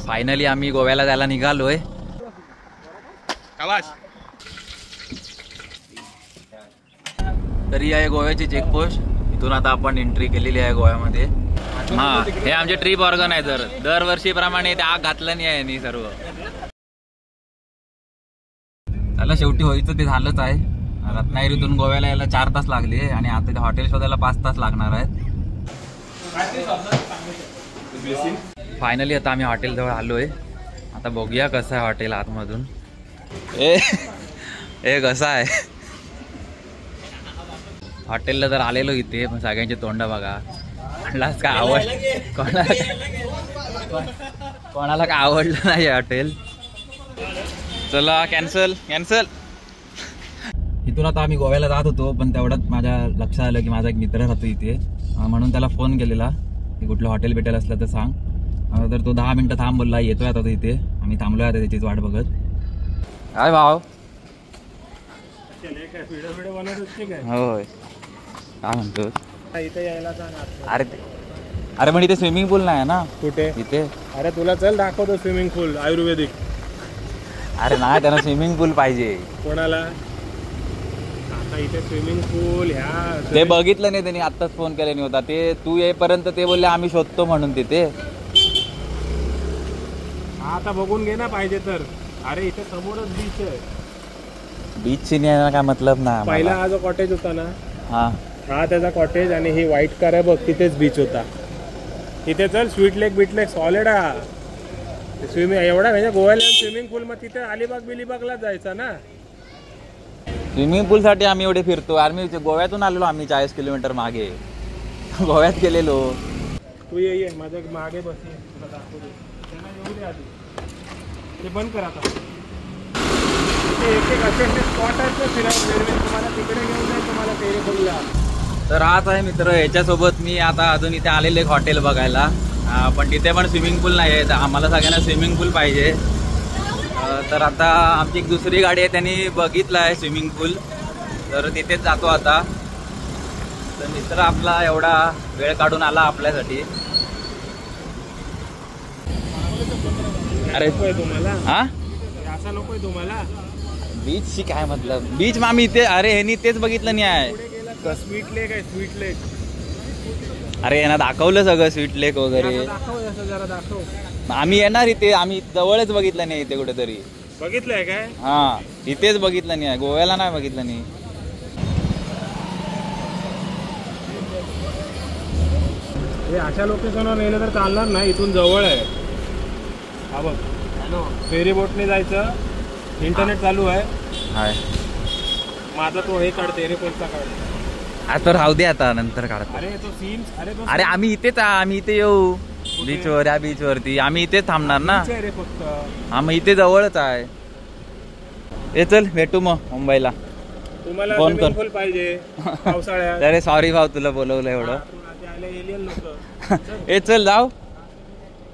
Finally आम्ही गोव्याला जायला निघालोय. तरी आहे गोव्याची चेकपोस्ट. इथून आता आपण एंट्री केलेली आहे गोव्यामध्ये. हा, हे आमचे ट्रिप ऑर्गनायझर दरवर्षीप्रमाणे ते आग घातलं नाही आहे सर्व. त्याला शेवटी व्हायचं ते झालंच आहे. रत्नागिरीतून गोव्याला यायला 4 तास लागले आणि आता ते हॉटेल शोधायला 5 तास लागणार आहेत. फायनली आता आम्ही हॉटेल जवळ आलोय. आता बघूया कसं आहे हॉटेल आतमधून. ए कसं आहे हॉटेलला जर आलेलो इथे पण सगळ्यांची तोंड बघा. म्हटलाच काय कोणाला काय आवडलं नाही हॉटेल. चला कॅन्सल. इथून आता आम्ही गोव्याला जात होतो पण तेवढ्यात माझ्या लक्षात आलं की माझा एक मित्र राहतो इथे, म्हणून त्याला फोन केलेला की कुठलं हॉटेल भेटेल असलं तर सांग. तर तो 10 मिनिटं थांब बोलला. येतोय आता तो इथे. आम्ही थांबलोय आता त्याचीच वाट बघत. काय भाव होय काय म्हणतो इथे यायला अरे पण इथे स्विमिंग पूल नाही ना. कुठे इथे? अरे तुला चल दाखवतो स्विमिंग पूल आयुर्वेदिक. अरे नाही त्यांना स्विमिंग पूल पाहिजे. कोणाला? आता इथे स्विमिंग पूल ह्या ते बघितलं नाही त्यांनी. आत्ताच फोन केल्याने होता ते. तू येईपर्यंत ते बोलले आम्ही शोधतो म्हणून तिथे. आता बघून घे ना पाहिजे तर. अरे इथे समोरच बीच आहे. बीचची नाही काय मतलब ना. पहिला हा जो कॉटेज होता ना, हा त्याचा कॉटेज आणि ही व्हाईट कार आहे बघ, तिथेच बीच होता. तिथे चल स्वीट लेक बीट लेक सॉलिड आहे स्विमिंग. एवढा म्हणजे गोव्याला स्विमिंग पूल, मग तिथे अलिबाग बिलिबागला जायचा ना. स्विमिंग पूल साठी आम्ही एवढे फिरतो. आम्ही गोव्यातून आलेलो. आम्ही 40 किलोमीटर मागे गोव्यात गेलेलो. तू ये माझ्या मागे बस. तुला दाखवतो. त्यांना येऊ दे आधी. ते बंद कर आता. एक असे स्पॉट आहेत फिरायला. तुम्हाला तिकडे घेऊन जाईल तुम्हाला तेरेखोलला. तर हाच आहे मित्र. याच्यासोबत मी आता अजून इथे आलेले एक हॉटेल बघायला. पण तिथे पण स्विमिंग पूल नाही आहे. तर आम्हाला सगळ्यांना स्विमिंग पूल पाहिजे. तर आता आमची एक दुसरी गाडी आहे त्यांनी बघितलं आहे स्विमिंग पूल. तर तिथेच जातो आता. तर मित्र आपला एवढा वेळ काढून आला आपल्यासाठी. अरे तुम्हाला हा असा नकोय तुम्हाला. बीचची काय मतलब. बीच मग आम्ही इथे. अरे ह्यांनी तेच बघितलं नाही आहे. स्वीट लेक आहे. स्वीट लेक. अरे यांना दाखवलं सगळं स्वीट लेक वगैरे. जरा दाखव. आम्ही येणार इथे. आम्ही जवळच बघितलं नाही इथे कुठेतरी. बघितलंय काय? हा इथेच बघितलं नाही. गोव्याला नाही बघितलं नाही. हे अशा लोकेशनवर नेलं तर चालणार नाही. इथून जवळ आहे. हा बघ फेरी बोटने जायचं. इंटरनेट चालू आहे. माझा तो हे काढ तेरेखोलचा काढ. आता राहू दे आता नंतर काढतो. अरे तो सीन. अरे आम्ही इथेच. आम्ही इथे येऊ बीचवर. या बीच वरती आम्ही इथेच थांबणार ना. रे फक्त आम्ही इथे जवळच आहे. हे चल भेटू मग मुंबईला. तुम्हाला फोन कर. स्विमिंग पूल पाहिजे पावसाळ्यात. अरे सॉरी भाऊ तुला बोलवलं एवढं. एलियन लोक. हे चल जाऊ.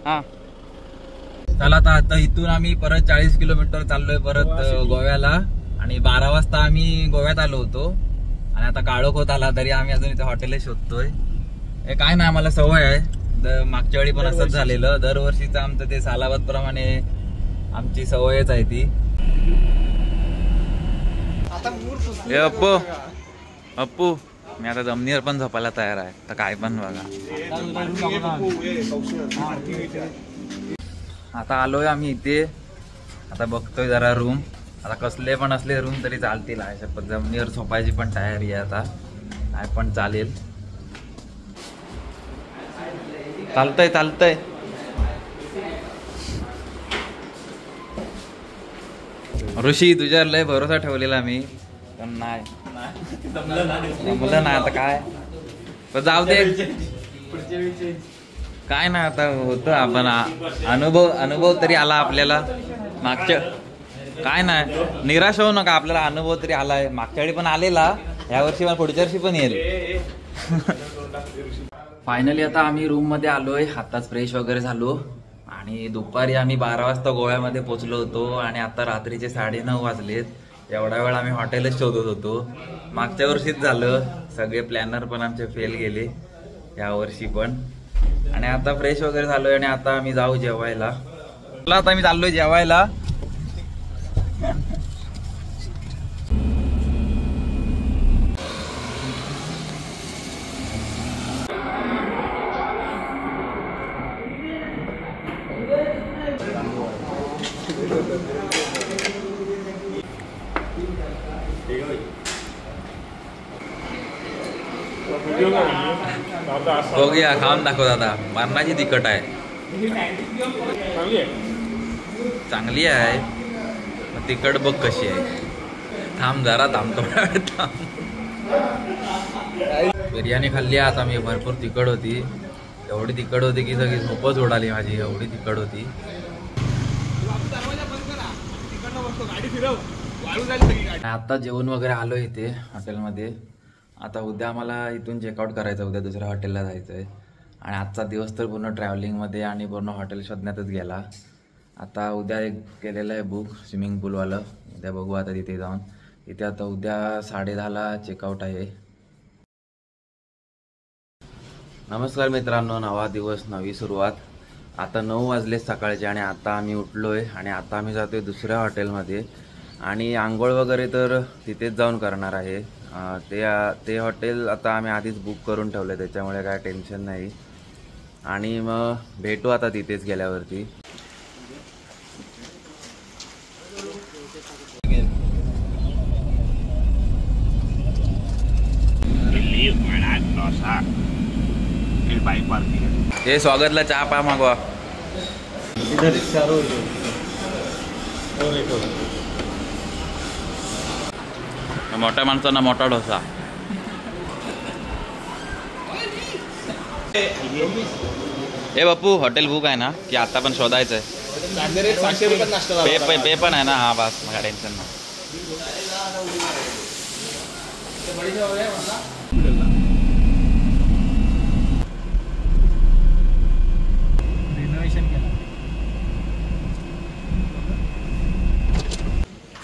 हा चला आता इथून आम्ही परत 40 किलोमीटर चाललोय परत गोव्याला. आणि 12 वाजता आम्ही गोव्यात आलो होतो. आणि आता काळोख होत आला तरी आम्ही अजून इथे हॉटेल शोधतोय. हे काय नाही आम्हाला सवय आहे. मागच्या वेळी पण असंच झालेलं. दरवर्षीचं आमचं ते सालाबाद प्रमाणे आमची सवयच आहे ती. हे अप्पू मी आता जमिनीवर पण झोपायला तयार आहे. तर काय पण बघा. आता आलोय आम्ही इथे. आता बघतोय जरा रूम. आता कसले पण असले रूम तरी चालतील. जमिनीवर झोपायची पण तयारी आहे आता. काय पण चालेल. चालतंय. ऋषी तुझ्यावर लय भरोसा ठेवलेला मी. पण नाही जमलं ना. आता काय पण जाऊ दे. काय ना आता होतं. आपण अनुभव तरी आला आपल्याला. मागच्या काय नाही निराश होऊ नका. आपल्याला अनुभव तरी आलाय. मागच्या वेळी पण आलेला. यावर्षी मला पुढच्या वर्षी पण येईल. फायनली आता आम्ही रूम मध्ये आलोय. आताच फ्रेश वगैरे झालो. आणि दुपारी आम्ही 12 वाजता गोव्यामध्ये पोहोचलो होतो. आणि आता रात्रीचे 9:30 वाजलेत. एवढा वेळ आम्ही हॉटेलच शोधत होतो. मागच्या वर्षीच झालं. सगळे प्लॅनर पण आमचे फेल गेले यावर्षी पण. आणि आता फ्रेश वगैरे झालोय. आणि आता आम्ही जाऊ जेवायला. चला आता मी चाललोय जेवायला. बघूया खाऊन दाखव दादा. मरणाची तिखट आहे. चांगली आहे. तिखट बघ कशी आहे. थांब जरा थांबतो. बिर्याणी खाल्ली आता मी. भरपूर तिखट होती. एवढी तिखट होती की सगळी झोपच उडाली माझी. एवढी तिखट होती. आता जेवण वगैरे आलो इथे हॉटेलमध्ये. आता उद्या आम्हाला इथून चेकआउट करायचं. उद्या दुसऱ्या हॉटेलला जायचं आहे. आणि आजचा दिवस तर पूर्ण ट्रॅव्हलिंगमध्ये आणि पूर्ण हॉटेल शोधण्यातच गेला. आता उद्या एक केलेलं आहे बुक स्विमिंग पूलवालं. उद्या बघू आता तिथे जाऊन. इथे आता उद्या 10:30ला चेकआउट आहे. नमस्कार मित्रांनो, नवा दिवस नवी सुरुवात. आता 9 वाजले सकाळचे आणि आता आम्ही उठलो आहे. आणि आता आम्ही जातो आहे दुसऱ्या हॉटेलमध्ये. आणि आंघोळ वगैरे तर तिथेच जाऊन करणार आहे. ते हॉटेल आता आम्ही आधीच बुक करून ठेवलं आहे, त्याच्यामुळे काय टेन्शन नाही. आणि मग भेटू आता तिथेच गेल्यावरती. हे स्वागतला चहा पा मागवा. मोठ्या माणसांना मोठा डोसा. ए बापू, हॉटेल बुक आहे ना की आता पण शोधायचं आहे? पे पण आहे ना. हा बस, मला टेन्शन नाही.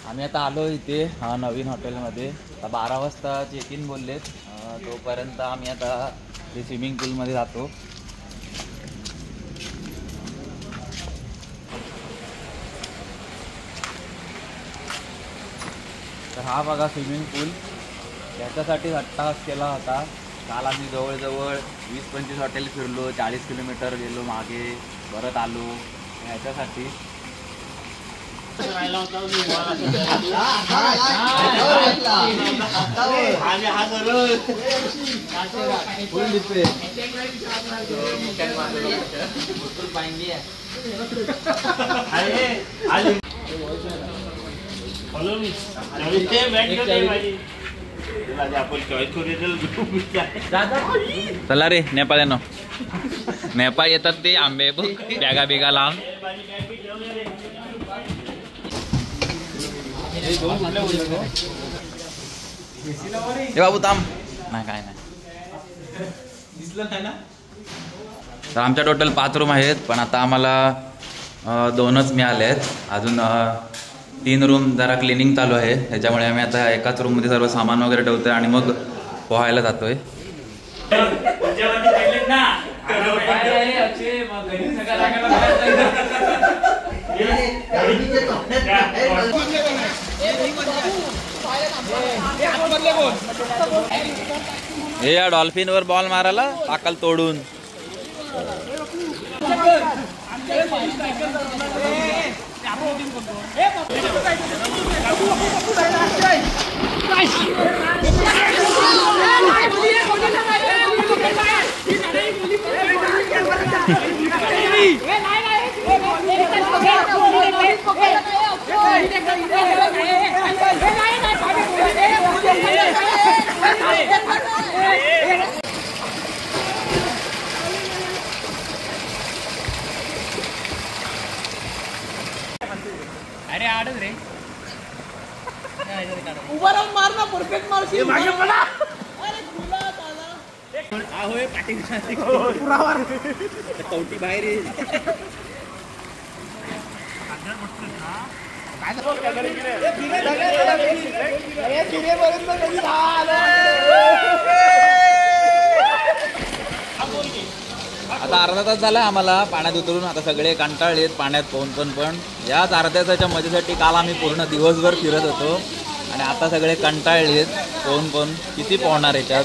आम्ही आता आलो इथे नवीन हॉटेलमध्ये. आता 12 वाजता चेक इन बोललेत. तोपर्यंत आम्ही आता ते स्विमिंग पूलमध्ये जातो. तर हा बघा स्विमिंग पूल. त्याच्यासाठीच अट्टाहास केला होता. काल आम्ही जवळजवळ 20-25 हॉटेल फिरलो. 40 किलोमीटर गेलो मागे, परत आलो ह्याच्यासाठी. चला रे नेपाळ्यानो. नेपाळ येतात ते आंबे बॅगा बिगा लावून. हे बाबू थांब. नाही काय नाही. तर आमच्या टोटल 5 रूम आहेत, पण आता आम्हाला 2च मिळाले आहेत. अजून 3 रूम जरा क्लिनिंग चालू आहे. त्याच्यामुळे आम्ही आता एकाच रूममध्ये सर्व सामान वगैरे ठेवतोय आणि मग पोहायला जातोय. हे या डॉल्फिन वर बॉल मारायला पाकल तोडून. अरे आडच रे. उभा राहून मार ना. परफेक्ट मारशील. मागे पडा. अरे खुला दादा. होय पाठी पुरा मार. कवटी बाहेर ये. काय आता अर्धा तास झाला आम्हाला पाण्यात उतरून. आता सगळे कंटाळलेत पाण्यात पोहून पण याच अर्ध्या तासाच्या मजेसाठी काल आम्ही पूर्ण दिवसभर फिरत होतो आणि आता सगळे कंटाळलेत पोहून किती पोहणार याच्यात.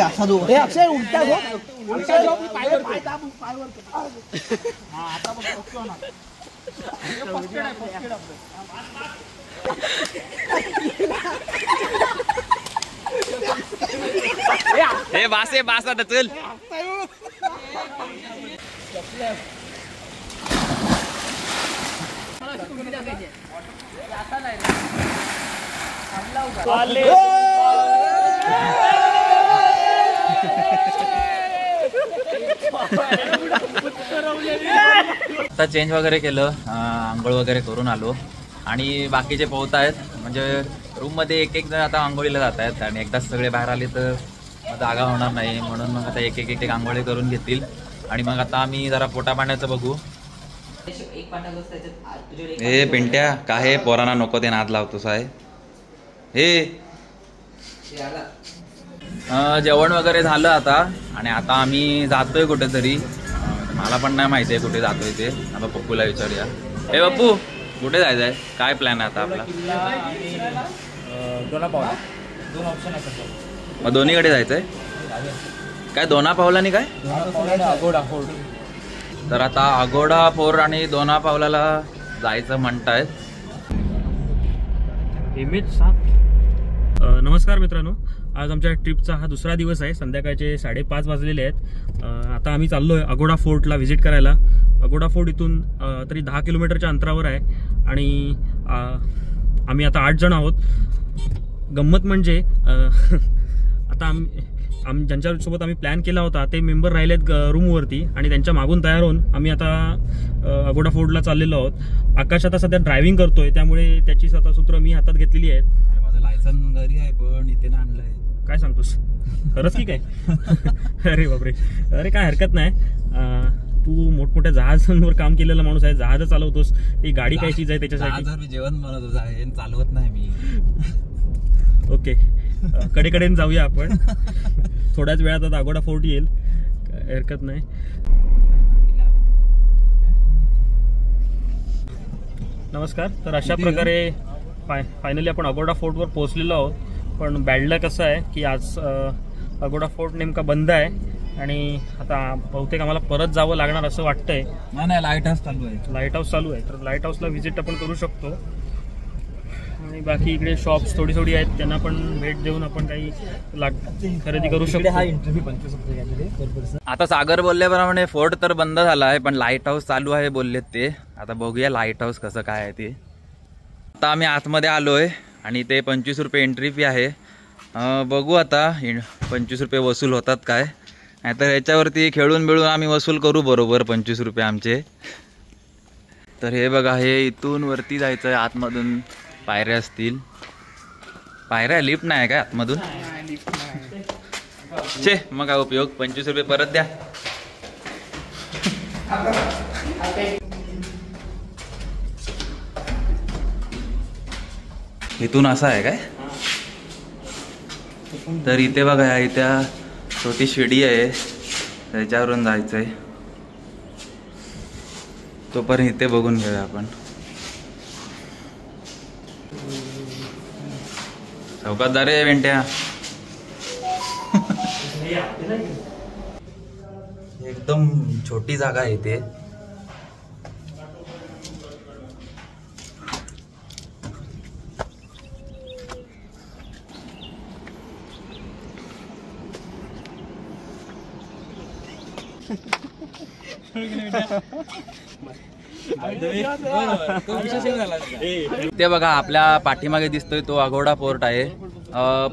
असा दो अक्षय उलटा हे बासे बास आता चल. आता चेंज वगैरे केलं, आंघोळ वगैरे करून आलो आणि बाकीचे पोहत आहेत. म्हणजे रूममध्ये एक जण आता आंघोळीला जात आहेत आणि एकदाच सगळे बाहेर आले तर जागा होणार नाही म्हणून मग आता एक एक आंघोळी करून घेतील. आणि मग आता आम्ही जरा पोटा पाण्याचं बघू. हे पिंट्या काय पोरांना नको ते नाद लावतोस आहे. हे जेवण वगैरे झालं आता आणि आता आम्ही जातोय कुठेतरी. मला पण नाही माहिती आहे कुठे जातोय ते. आता पप्पूला विचारूया. हे पप्पू कुठे जायचं आहे, काय प्लॅन आहे आता आपला? दोन ऑप्शन असतात. मग दोन्हीकडे जायचंय काय? दोना पावलानी काय? अगोडा फोर्ट. तर आता अगोडा फोर्ट आणि दोना पावलाला जायचं म्हणतायत. नमस्कार मित्रांनो, आज आमच्या ट्रिपचा हा दुसरा दिवस आहे. संध्याकाळचे 5:30 वाजलेले आहेत. आता आम्ही चाललोय अगोडा फोर्टला व्हिजिट करायला. अगोडा फोर्ट इथून तरी 10 किलोमीटरच्या अंतरावर आहे आणि आम्ही आता 8 जण आहोत. गंमत म्हणजे आता ज्यांच्यासोबत आम्ही प्लॅन केला होता ते मेंबर राहिलेत रूमवरती आणि त्यांच्या मागून तयार होऊन आम्ही आता अगोडा फोर्टला चाललेलो आहोत. आकाश आता सध्या ड्रायव्हिंग करतोय त्यामुळे त्याची सूत्र मी हातात घेतलेली आहेत. माझं लायसन घरी आहे पण इथे ना आणलंय. काय सांगतोस, खरंच की काय? अरे बापरे, अरे काय हरकत नाही. तू मोठमोठ्या जहाजांवर काम केलेला माणूस आहे, जहाज चालवतोस. ही गाडी काय चीज आहे त्याच्यासाठी? जेवण बनवतो आहे, चालवत नाही मी. ओके, कडेकडेने जाऊया आपण. थोड्याच वेळात आता अगोडा फोर्ट येईल, हरकत नाही. नमस्कार. तर अशा प्रकारे फायनली आपण अगोडा फोर्टवर पोहोचलेलो आहोत. पण बॅड लक असं आहे की आज अगोडा फोर्ट नेमका बंद आहे आणि आता बहुतेक आम्हाला परत जावं लागणार असं वाटतंय. नाही, लाईट हाऊस चालू आहे. लाईट हाऊस चालू आहे, तर लाईट हाऊसला व्हिजिट आपण करू शकतो. आणि बाकी इकडे शॉप्स थोडी आहेत, त्यांना पण भेट देऊन आपण काही खरेदी करू शकतो. आता सागर बोलल्याप्रमाणे फोर्ट तर बंद झाला आहे पण लाईट हाऊस चालू आहे बोललेत ते. आता बघूया लाईट हाऊस कसं काय आहे ते. आता आम्ही आतमध्ये आलोय आणि ते 25 रुपये एंट्री फी आहे. बघू आता 25 रुपये वसूल होतात काय, नाहीतर याच्यावरती खेळून बिळून आम्ही वसूल करू बरोबर 25 रुपये आमचे. तर हे बघा, हे इथून वरती जायचं आहे. आतमधून पायऱ्या असतील. पायऱ्या, लिफ्ट नाही काय आतमधून? छे, मग काय उपयोग. 25 रुपये परत द्या. इथून असं आहे काय? तर इथे बघा, इथे छोटी शिडी आहे, त्याच्यावरून जायचंय. तोपर्यंत इथे बघून घेऊया आपण. चौकातदार आहे वेंट्या. एकदम छोटी जागा आहे इथे. ते बघा आपल्या पाठीमागे दिसतोय तो अगोडा फोर्ट आहे,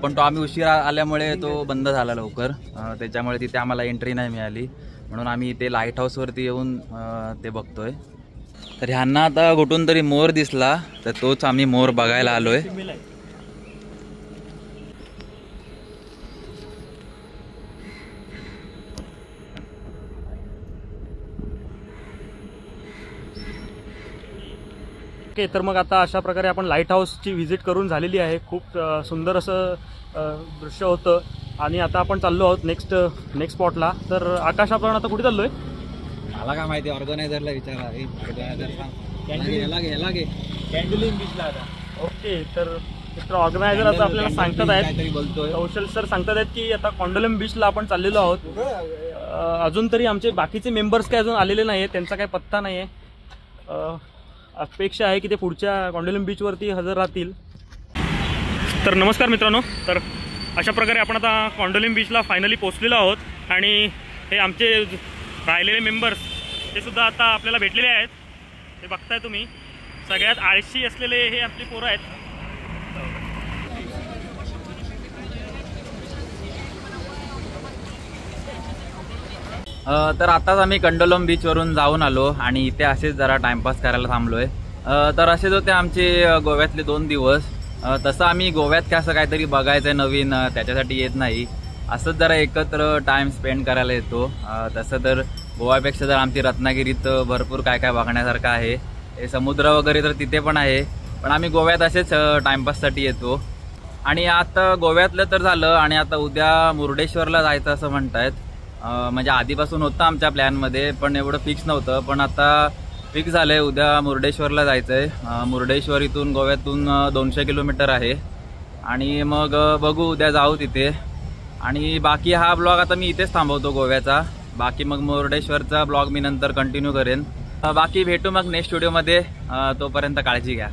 पण तो आम्ही उशिरा आल्यामुळे तो बंद झाला लवकर, त्याच्यामुळे तिथे आम्हाला एंट्री नाही मिळाली, म्हणून आम्ही ते लाईट हाऊस वरती येऊन ते बघतोय. तर ह्यांना आता कुठून तरी मोर दिसला, तर तोच आम्ही मोर बघायला आलोय. ओके, तर मग आता अशा प्रकारे आपण लाईट हाऊसची व्हिजिट करून झालेली आहे. खूप सुंदर असं दृश्य होतं आणि आता आपण चाललो आहोत नेक्स्ट स्पॉटला. तर आकाश, आपण आता कुठे चाललोय? मला काय माहिती, ऑर्गनायझरला विचारा. कॅन्डलिंग बीचला आता. ओके, तर मित्र ऑर्गनायझर आता आपल्याला सांगतात आहेत, कौशल सर सांगतात आहेत की आता कॉन्डोलिम बीचला आपण चाललेलो आहोत. अजून तरी आमचे बाकीचे मेंबर्स काय अजून आलेले नाही आहेत, त्यांचा काही पत्ता नाही आहे. अपेक्षा आहे की ते पुढच्या कॉन्डोलिम बीचवरती हजर राहतील. तर नमस्कार मित्रांनो, तर अशा प्रकारे आपण आता कॉन्डोलिम बीचला फायनली पोहोचलेलो आहोत आणि हे आमचे राहिलेले मेंबर्स ते सुद्धा आता आपल्याला भेटलेले आहेत. हे बघताय तुम्ही, सगळ्यात आळशी असलेले हे आपली पोरं आहेत. तर आताच आम्ही कंडोलम बीचवरून जाऊन आलो आणि इथे असेच जरा टाइमपास करायला थांबलोय. तर असेच होते आमचे गोव्यातले 2 दिवस. तसं आम्ही गोव्यात काय असं काहीतरी बघायचं नवीन त्याच्यासाठी येत नाही, असंच जरा एकत्र टाइम स्पेंड करायला येतो. तसं तर गोव्यापेक्षा जर आमची रत्नागिरीत भरपूर काय काय बघण्यासारखं आहे. हे समुद्र वगैरे तर तिथे पण आहे, पण आम्ही गोव्यात असेच टाइमपाससाठी येतो. आणि आता गोव्यातलं तर झालं आणि आता उद्या मुर्डेश्वरला जायचं असं म्हणतायत. म्हणजे आधीपासून होतं आमच्या प्लॅनमध्ये, पण एवढं फिक्स नव्हतं, पण आता फिक्स झालंय. उद्या मुर्डेश्वरला जायचंय. मुर्डेश्वर इथून गोव्यातून 200 किलोमीटर आहे आणि मग बघू, उद्या जाऊ तिथे. आणि बाकी हा ब्लॉग आता मी इथेच थांबवतो गोव्याचा. बाकी मग मुर्डेश्वरचा ब्लॉग मी नंतर कंटिन्यू करेन. बाकी भेटू मग नेक्स्ट व्हिडिओमध्ये. तोपर्यंत काळजी घ्या.